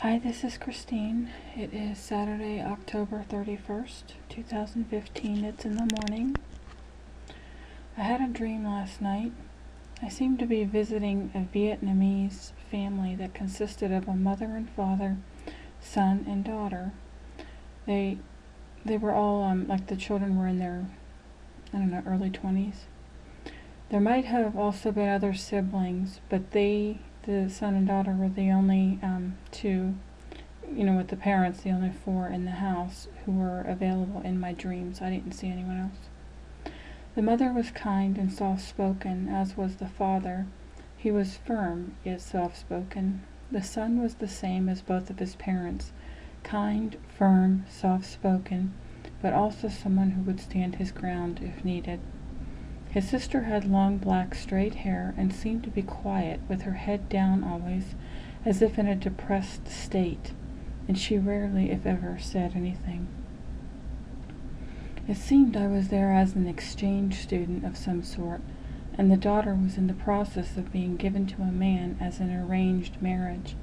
Hi, this is Christine. It is Saturday, October 31st, 2015. It's in the morning. I had a dream last night. I seemed to be visiting a Vietnamese family that consisted of a mother and father, son and daughter. They were all, like the children were in their, early 20s. There might have also been other siblings, but the son and daughter were the only two, with the parents, the only four in the house who were available in my dreams. I didn't see anyone else. The mother was kind and soft-spoken, as was the father. He was firm, yet soft-spoken. The son was the same as both of his parents, kind, firm, soft-spoken, but also someone who would stand his ground if needed. His sister had long black straight hair and seemed to be quiet, with her head down always, as if in a depressed state, and she rarely, if ever, said anything. It seemed I was there as an exchange student of some sort, and the daughter was in the process of being given to a man as an arranged marriage.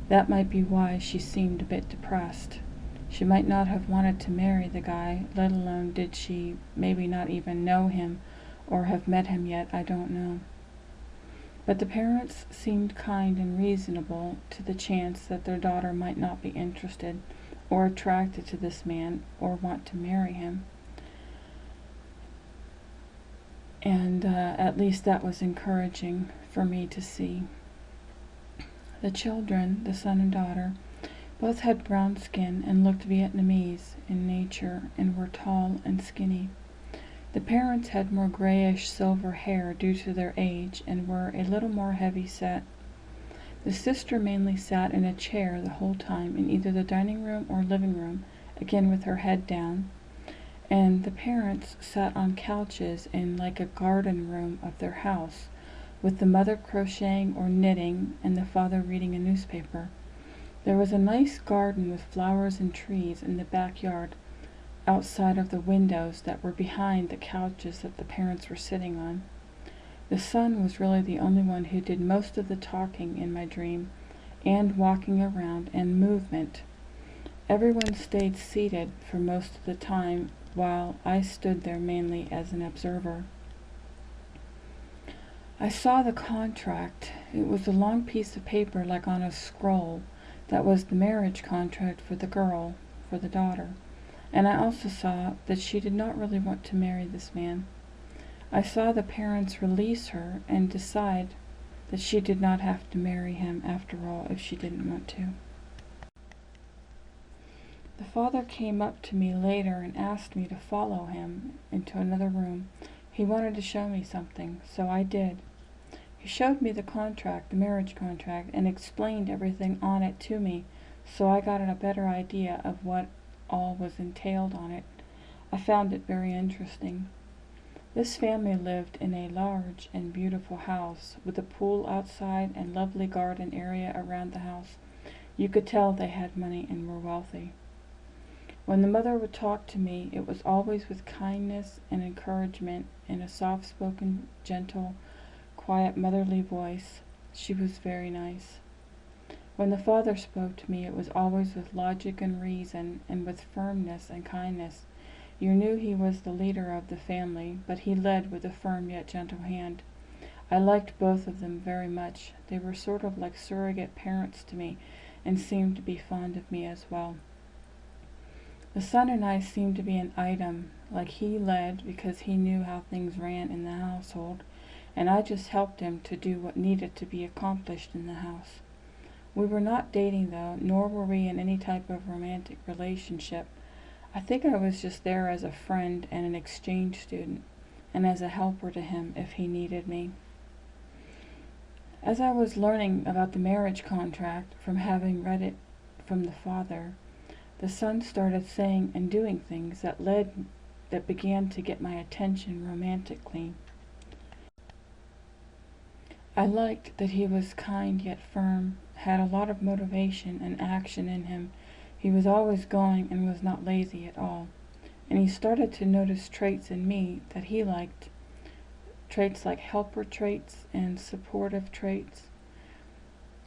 That might be why she seemed a bit depressed. She might not have wanted to marry the guy, let alone did she maybe not even know him or have met him yet, I don't know. But the parents seemed kind and reasonable to the chance that their daughter might not be interested or attracted to this man or want to marry him. And at least that was encouraging for me to see. The children, the son and daughter, both had brown skin and looked Vietnamese in nature and were tall and skinny. The parents had more grayish silver hair due to their age and were a little more heavy-set. The sister mainly sat in a chair the whole time in either the dining room or living room, again with her head down, and the parents sat on couches in like a garden room of their house, with the mother crocheting or knitting and the father reading a newspaper. There was a nice garden with flowers and trees in the backyard, outside of the windows that were behind the couches that the parents were sitting on. The son was really the only one who did most of the talking in my dream, and walking around and movement. Everyone stayed seated for most of the time, while I stood there mainly as an observer. I saw the contract. It was a long piece of paper like on a scroll. That was the marriage contract for the girl, for the daughter. And I also saw that she did not really want to marry this man. I saw the parents release her and decide that she did not have to marry him after all if she didn't want to. The father came up to me later and asked me to follow him into another room. He wanted to show me something, so I did. He showed me the contract, the marriage contract, and explained everything on it to me, so I got a better idea of what all was entailed on it. I found it very interesting. This family lived in a large and beautiful house with a pool outside and lovely garden area around the house. You could tell they had money and were wealthy. When the mother would talk to me, it was always with kindness and encouragement in a soft-spoken, gentle, quiet, motherly voice. She was very nice. When the father spoke to me, it was always with logic and reason, and with firmness and kindness. You knew he was the leader of the family, but he led with a firm yet gentle hand. I liked both of them very much. They were sort of like surrogate parents to me, and seemed to be fond of me as well. The son and I seemed to be an item, like he led because he knew how things ran in the household, and I just helped him to do what needed to be accomplished in the house. We were not dating, though, nor were we in any type of romantic relationship. I think I was just there as a friend and an exchange student, and as a helper to him if he needed me. As I was learning about the marriage contract from having read it from the father, the son started saying and doing things that began to get my attention romantically. I liked that he was kind yet firm, had a lot of motivation and action in him. He was always going and was not lazy at all. And he started to notice traits in me that he liked, traits like helper traits and supportive traits.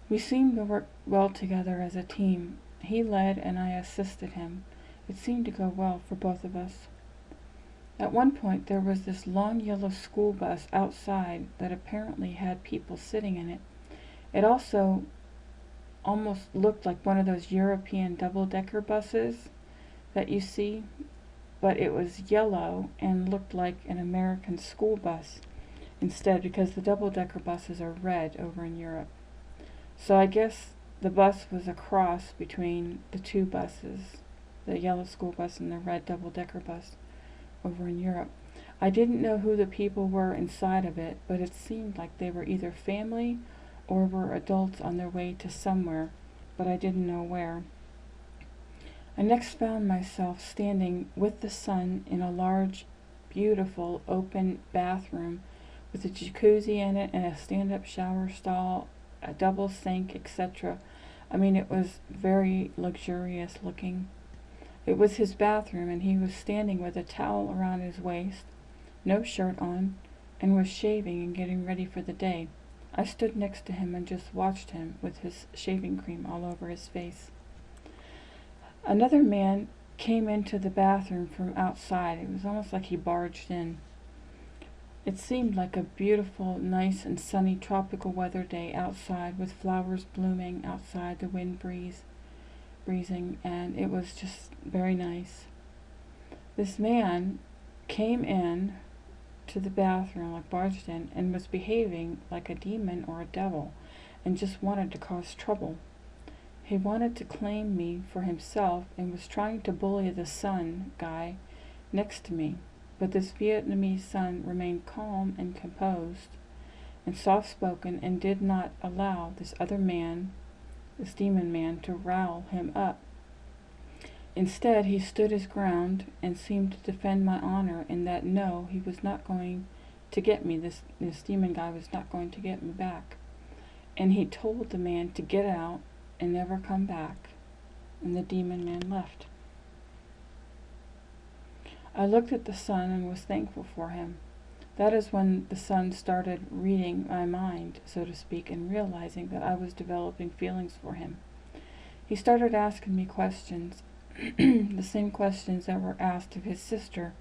We seemed to work well together as a team. He led and I assisted him. It seemed to go well for both of us. At one point there was this long yellow school bus outside that apparently had people sitting in it. It also almost looked like one of those European double-decker buses that you see, but it was yellow and looked like an American school bus instead, because the double-decker buses are red over in Europe. So I guess the bus was a cross between the two buses, the yellow school bus and the red double-decker bus over in Europe. I didn't know who the people were inside of it, but it seemed like they were either family or were adults on their way to somewhere, but I didn't know where. I next found myself standing with the sun in a large, beautiful, open bathroom with a jacuzzi in it and a stand-up shower stall, a double sink, etc. I mean, it was very luxurious looking. It was his bathroom, and he was standing with a towel around his waist, no shirt on, and was shaving and getting ready for the day. I stood next to him and just watched him with his shaving cream all over his face. Another man came into the bathroom from outside. It was almost like he barged in. It seemed like a beautiful, nice and sunny tropical weather day outside, with flowers blooming outside, the wind breezing, and it was just very nice. This man came in to the bathroom, like barged in, and was behaving like a demon or a devil, and just wanted to cause trouble. He wanted to claim me for himself and was trying to bully the son guy next to me, but this Vietnamese son remained calm and composed and soft-spoken and did not allow this other man, this demon man, to rile him up. Instead, he stood his ground and seemed to defend my honor, in that no, he was not going to get me. This demon guy was not going to get me back. And he told the man to get out and never come back, and the demon man left. I looked at the son and was thankful for him. That is when the son started reading my mind, so to speak, and realizing that I was developing feelings for him. He started asking me questions, the same questions that were asked of his sister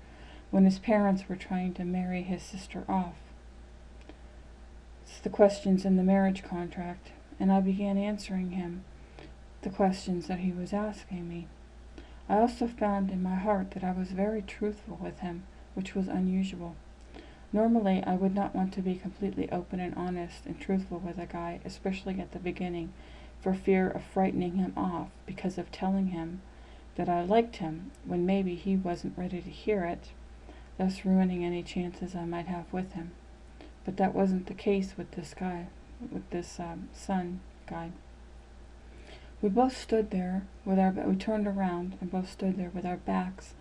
when his parents were trying to marry his sister off. It's the questions in the marriage contract, and I began answering him the questions that he was asking me. I also found in my heart that I was very truthful with him, which was unusual. Normally, I would not want to be completely open and honest and truthful with a guy, especially at the beginning, for fear of frightening him off because of telling him that I liked him when maybe he wasn't ready to hear it, thus ruining any chances I might have with him. But that wasn't the case with this guy, with this son guy. We both stood there we turned around and both stood there with our backs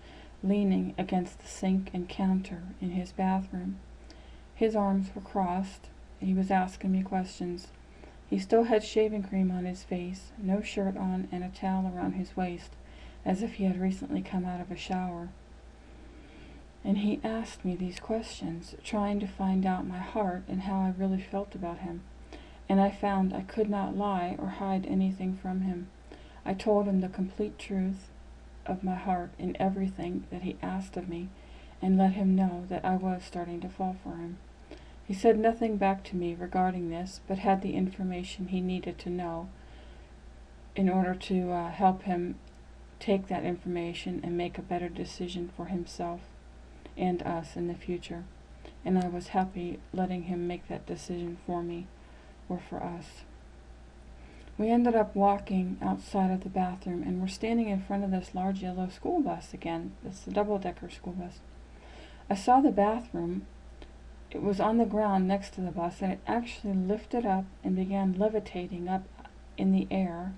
leaning against the sink and counter in his bathroom. His arms were crossed. He was asking me questions. He still had shaving cream on his face, no shirt on, and a towel around his waist, as if he had recently come out of a shower. And he asked me these questions, trying to find out my heart and how I really felt about him. And I found I could not lie or hide anything from him. I told him the complete truth of my heart in everything that he asked of me, and let him know that I was starting to fall for him. He said nothing back to me regarding this, but had the information he needed to know in order to help him take that information and make a better decision for himself and us in the future. And I was happy letting him make that decision for me, or for us. We ended up walking outside of the bathroom, and we're standing in front of this large yellow school bus again. It's the double-decker school bus. I saw the bathroom. It was on the ground next to the bus, and it actually lifted up and began levitating up in the air,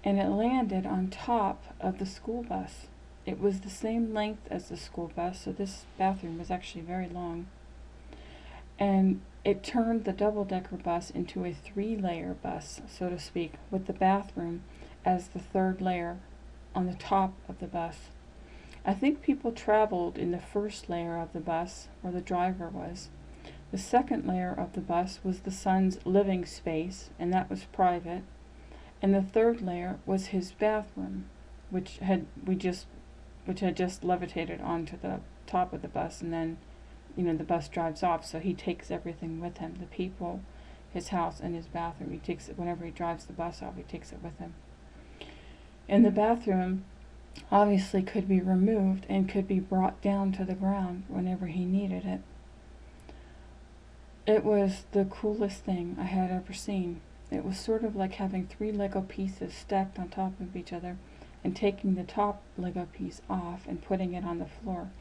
and it landed on top of the school bus. It was the same length as the school bus, so this bathroom was actually very long. And it turned the double-decker bus into a 3-layer bus, so to speak, with the bathroom as the 3rd layer on the top of the bus. I think people traveled in the 1st layer of the bus, where the driver was, The second layer of the bus was the son's living space, and that was private. And the third layer was his bathroom, which had just levitated onto the top of the bus, and then, the bus drives off, so he takes everything with him. The people, his house, and his bathroom. He takes it whenever he drives the bus off, he takes it with him. And the bathroom obviously could be removed and could be brought down to the ground whenever he needed it. It was the coolest thing I had ever seen. It was sort of like having 3 Lego pieces stacked on top of each other and taking the top Lego piece off and putting it on the floor,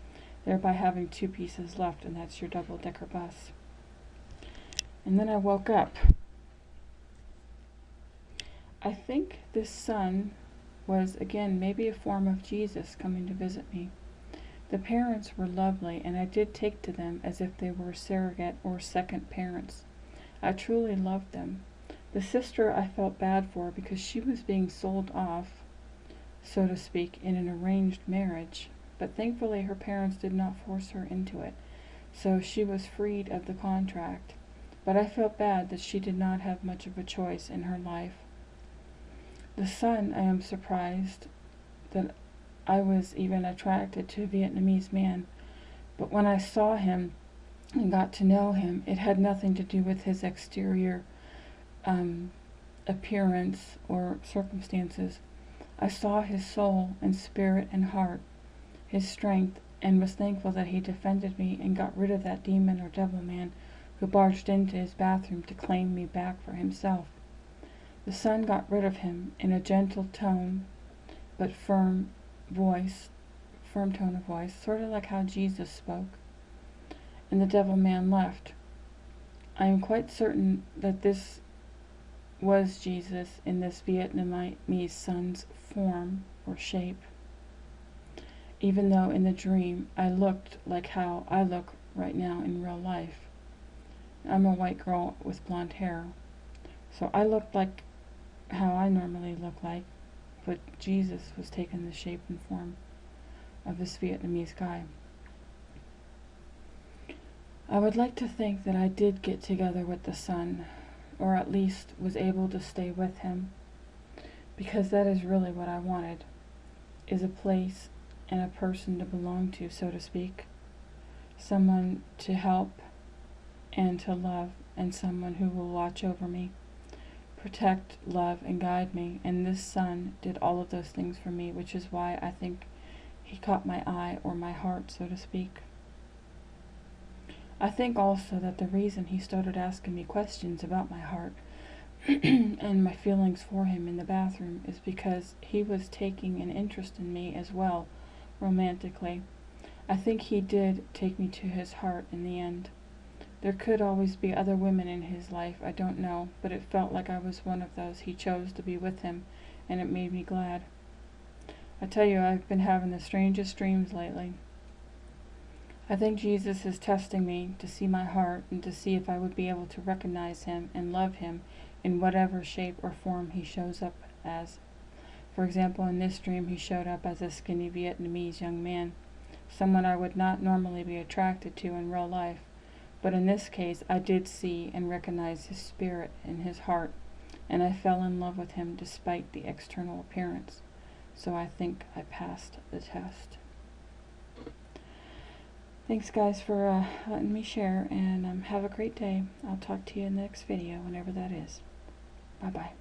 thereby having 2 pieces left, and that's your double-decker bus. And then I woke up. I think this sun was, again, maybe a form of Jesus coming to visit me. The parents were lovely, and I did take to them as if they were surrogate or second parents. I truly loved them. The sister I felt bad for because she was being sold off, so to speak, in an arranged marriage, but thankfully her parents did not force her into it, so she was freed of the contract. But I felt bad that she did not have much of a choice in her life. The son, I am surprised that I was even attracted to a Vietnamese man, but when I saw him and got to know him, it had nothing to do with his exterior appearance or circumstances. I saw his soul and spirit and heart, his strength, and was thankful that he defended me and got rid of that demon or devil man who barged into his bathroom to claim me back for himself. The son got rid of him in a gentle tone, but firm tone of voice, sort of like how Jesus spoke, and the devil man left. I am quite certain that this was Jesus in this Vietnamese son's form or shape, even though in the dream I looked like how I look right now in real life. I'm a white girl with blonde hair, so I looked like how I normally look like, but Jesus was taking the shape and form of this Vietnamese guy. I would like to think that I did get together with the son, or at least was able to stay with him, because that is really what I wanted, is a place and a person to belong to, so to speak, someone to help and to love, and someone who will watch over me, protect, love, and guide me. And this son did all of those things for me, which is why I think he caught my eye, or my heart, so to speak. I think also that the reason he started asking me questions about my heart and my feelings for him in the bathroom is because he was taking an interest in me as well, romantically. I think he did take me to his heart in the end. There could always be other women in his life, I don't know, but it felt like I was one of those. He chose to be with him, and it made me glad. I tell you, I've been having the strangest dreams lately. I think Jesus is testing me to see my heart and to see if I would be able to recognize him and love him in whatever shape or form he shows up as. For example, in this dream he showed up as a skinny Vietnamese young man, someone I would not normally be attracted to in real life. But in this case, I did see and recognize his spirit and his heart, and I fell in love with him despite the external appearance. So I think I passed the test. Thanks guys for letting me share, and have a great day. I'll talk to you in the next video, whenever that is. Bye-bye.